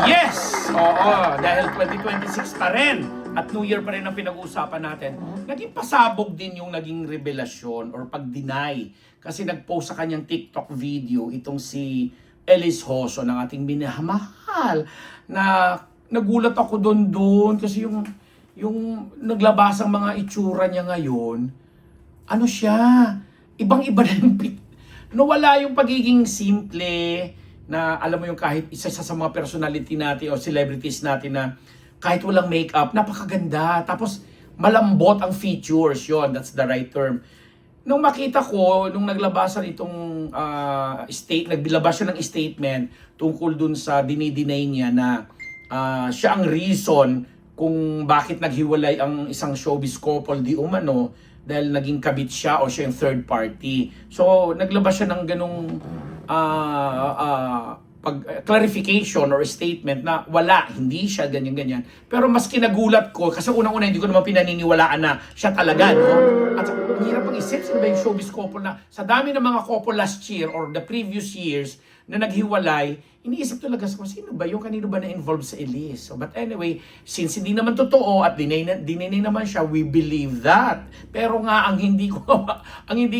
Yes! Oo, dahil 2026 pa rin at New Year pa rin ang pinag-uusapan natin, naging pasabog din yung naging revelasyon or pag-deny. Kasi nag-post sa kanyang TikTok video itong si Elis Hoso ng ating minamahal na nagulat ako doon kasi yung naglabas ang mga itsura niya ngayon, ano siya, ibang-iba na yung nawala yung pagiging simple na alam mo yung kahit isa sa mga personality natin o celebrities natin na kahit walang makeup, napakaganda. Tapos malambot ang features, yon, that's the right term. Nung makita ko, nung naglabasan itong naglabas siya ng statement tungkol dun sa dinideny niya na siya ang reason kung bakit naghiwalay ang isang showbiz couple di umano dahil naging kabit siya o siya yung third party. So, naglabas siya ng ganong clarification or statement na wala, hindi siya ganyan-ganyan. Pero mas kinagulat ko, kasi unang-una hindi ko naman pinaniniwalaan na siya talaga, no? At ang hirap pag-isip, sino ba yung showbiz couple na sa dami ng mga couple last year or the previous years na naghiwalay, iniisip talaga sa sino ba yung kanino ba na-involved sa Elise. So, but anyway, since hindi naman totoo at dinay naman siya, we believe that. Pero nga, ang hindi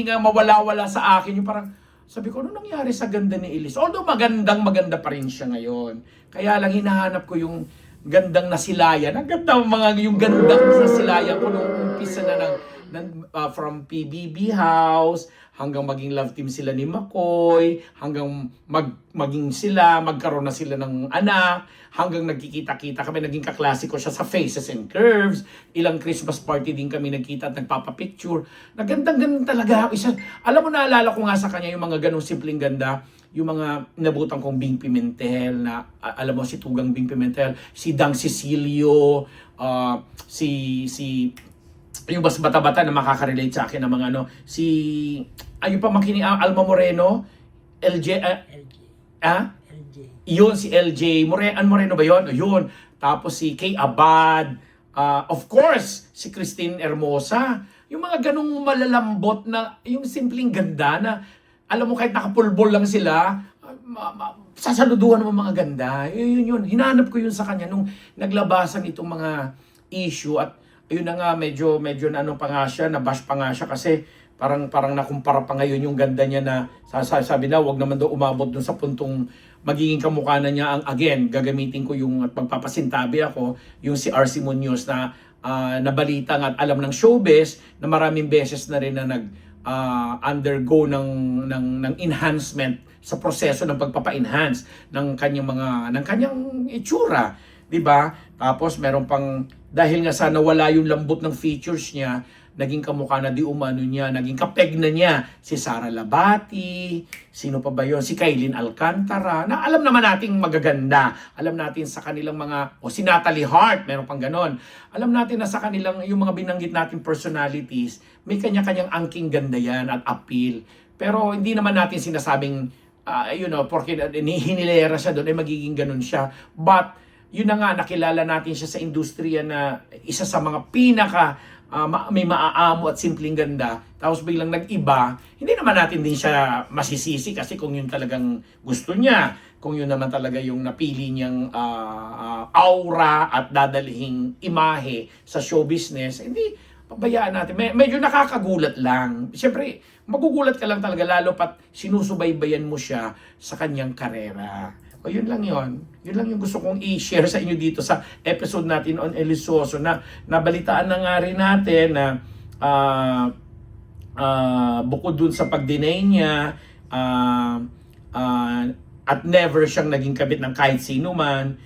nga mawala-wala sa akin, yung parang, sabi ko, ano nangyari sa ganda ni Elise? Although maganda pa rin siya ngayon. Kaya lang hinahanap ko yung gandang nasilayan. Ang ganda yung gandang nasilayan ko nung umpisa na from PBB House, hanggang maging love team sila ni McCoy, hanggang magkaroon na sila ng anak, hanggang nagkikita-kita kami, naging kaklasiko siya sa Faces and Curves, ilang Christmas party din kami nagkita at nagpapapicture. Nagandang-ganda talaga. Alam mo, naalala ko nga sa kanya yung mga ganong simpleng ganda, yung mga nabutan kong Bing Pimentel na, alam mo si Tugang Bing Pimentel, si Dang Cecilio, yung mas bata-bata na makaka-relate sa akin ng mga ayun pa Alma Moreno, LJ, LJ. Yun, si LJ, Moreno ba yun? Yun. Tapos si Kay Abad, of course, si Christine Hermosa. Yung mga ganong malalambot na, yung simpleng ganda na, alam mo kahit nakapulbol lang sila, sasaluduhan ng mga ganda. Yun. Hinanap ko yun sa kanya nung naglabasan itong mga issue at ayun na nga, medyo na ano pa nga siya, nabash pa nga siya kasi parang nakumpara pa ngayon yung ganda niya na sabi na wag naman daw umabot dun sa puntong magiging kamukha na niya ang, again, gagamitin ko yung at magpapasintabi ako, yung si RC Munoz na nabalita at alam ng showbiz na maraming beses na rin na undergo ng enhancement sa proseso ng pagpapa-enhance ng kanyang itsura, 'di ba? Tapos meron pang dahil nga sa nawala yung lambot ng features niya, naging kamukha na di umano niya, naging kapeg na niya si Sara Labati, sino pa ba yun? Si Kailin Alcantara, na alam naman nating magaganda. Alam natin sa kanilang si Natalie Hart, meron pang ganon. Alam natin na sa kanilang, yung mga binanggit nating personalities, may kanya-kanyang angking ganda yan at appeal. Pero hindi naman natin sinasabing, porque hinilera siya doon, magiging ganon siya. But, yun na nga, nakilala natin siya sa industriya na isa sa mga may maaamo at simpleng ganda, tapos biglang nag-iba, hindi naman natin din siya masisisi kasi kung yun talagang gusto niya, kung yun naman talaga yung napili niyang aura at dadalhing imahe sa show business, hindi pabayaan natin. Medyo nakakagulat lang. Siyempre, magugulat ka lang talaga lalo pat sinusubaybayan mo siya sa kanyang karera. O yun lang yun. Yun lang yung gusto kong i-share sa inyo dito sa episode natin on Elis Hoso na nabalitaan na nga rin natin na bukod dun sa pag-deny niya at never siyang naging kabit ng kahit sino man,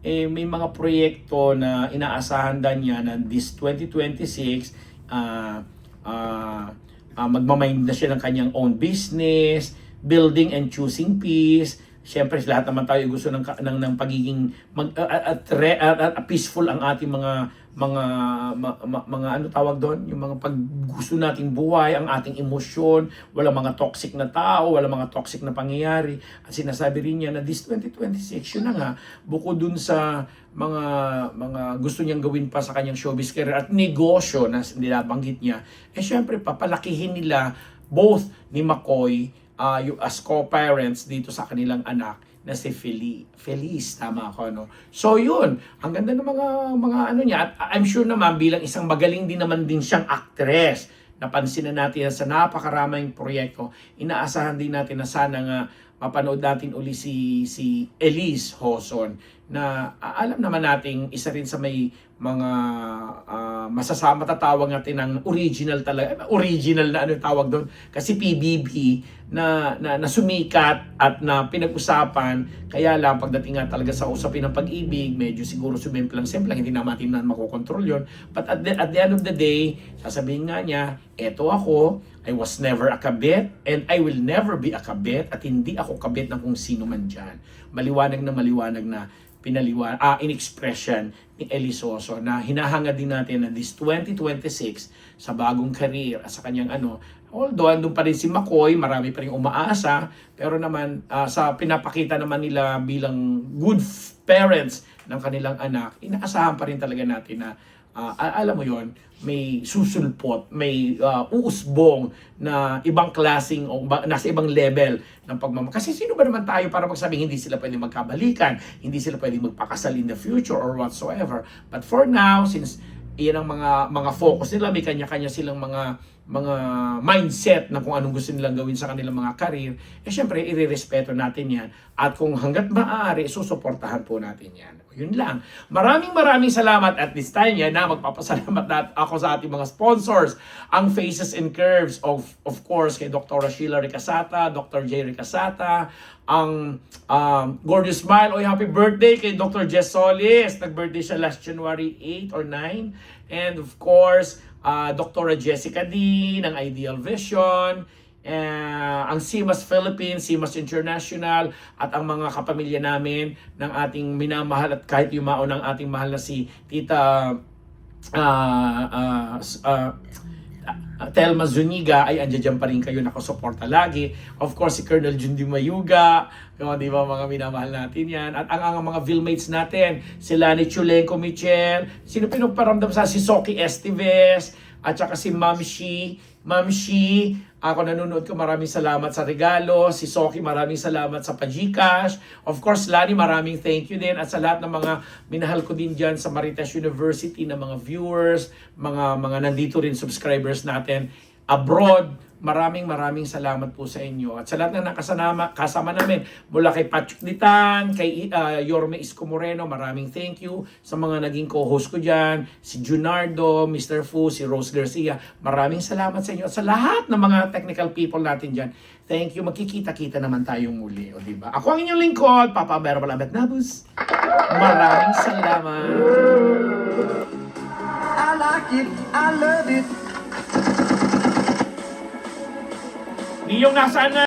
may mga proyekto na inaasahan din niya na this 2026 magmamind na siya ng kanyang own business, building and choosing peace. Siyempre, lahat naman tayo gusto ng pagiging peaceful ang ating mga ano tawag doon, yung mga gusto nating buhay, ang ating emosyon, wala mga toxic na tao, wala mga toxic na pangyayari. At sinasabi rin niya na this 2026, yun na nga, bukod dun sa mga gusto niyang gawin pa sa kanyang showbiz career at negosyo na nilabanggit niya, siyempre papalakihin nila both ni McCoy as co-parents dito sa kanilang anak na si Feliz, tama ako, no? So yun, ang ganda ng mga ano niya, at I'm sure naman bilang isang magaling din naman din siyang actress, napansin na natin sa napakaraming proyekto, inaasahan din natin na sana nga mapanood natin uli si Elise Hoson na alam naman nating isa rin sa may mga matatawag natin ng original talaga, original na ano tawag doon, kasi PBB na sumikat at na pinag-usapan, kaya lang pagdating nga talaga sa usapin ng pag-ibig, medyo siguro sumimplang-simplang, hindi natin na makokontrol yon. But at the end of the day, sasabihin nga niya, eto ako, I was never a kabit and I will never be a kabit at hindi ako kabit ng kung sino man dyan. Maliwanag na in-expression ni Elisoso na hinahanga din natin na this 2026 sa bagong career at sa kanyang although andun pa rin si McCoy, marami pa rin umaasa, pero naman sa pinapakita naman nila bilang good parents ng kanilang anak, inaasahan pa rin talaga natin na alam mo yon, may susulpot, may uusbong na ibang klaseng o nasa ibang level ng pagmamahal. Kasi sino ba naman tayo para magsabing hindi sila pwedeng magkabalikan, hindi sila pwedeng magpakasal in the future or whatsoever. But for now, since iyan ang mga focus nila, may kanya-kanya silang mga mindset na kung anong gusto nilang gawin sa kanilang mga career, syempre irerespeto natin yan. At kung hanggat maaari, susuportahan po natin yan. Yun lang. Maraming salamat at this time yan na magpapasalamat ako sa ating mga sponsors. Ang Faces and Curves of course kay Dr. Sheila Ricasata, Dr. J. Ricasata, ang Gorgeous Smile, happy birthday kay Dr. Jess Solis. Nag-birthday siya last January 8 or 9. And of course, Dr. Jessica D. ng Ideal Vision, ang CMAS Philippines, CMAS International, at ang mga kapamilya namin ng ating minamahal at kahit yumao ng ating mahal na si Tita Telma Zuniga, ay andyan pa rin kayo, nakasuporta lagi. Of course, si Colonel Jundi Mayuga, di ba, mga minamahal natin yan. At ang mga Vilmates natin, si Lani Chulenko Michel, sino pinagparamdam sa si Soki Estives, at saka si Ma'am Shi, ako nanonood ko, maraming salamat sa regalo. Si Soki, maraming salamat sa pa-Gcash. Of course, Lani, maraming thank you din. At sa lahat ng mga minahal ko din dyan sa Marites University na mga viewers, mga nandito rin subscribers natin abroad. Maraming salamat po sa inyo. At sa lahat na kasama namin, mula kay Patrick Ditan, kay Yorme Isko Moreno, maraming thank you sa mga naging co-host ko dyan, si Junardo, Mr. Fu, si Rose Garcia, maraming salamat sa inyo. At sa lahat ng mga technical people natin dyan, thank you. Magkikita-kita naman tayong muli, diba? Ako ang inyong lingkod, Papa Bear Balabet Nabus. Maraming salamat. I like it, I love it. Di yung nasaan na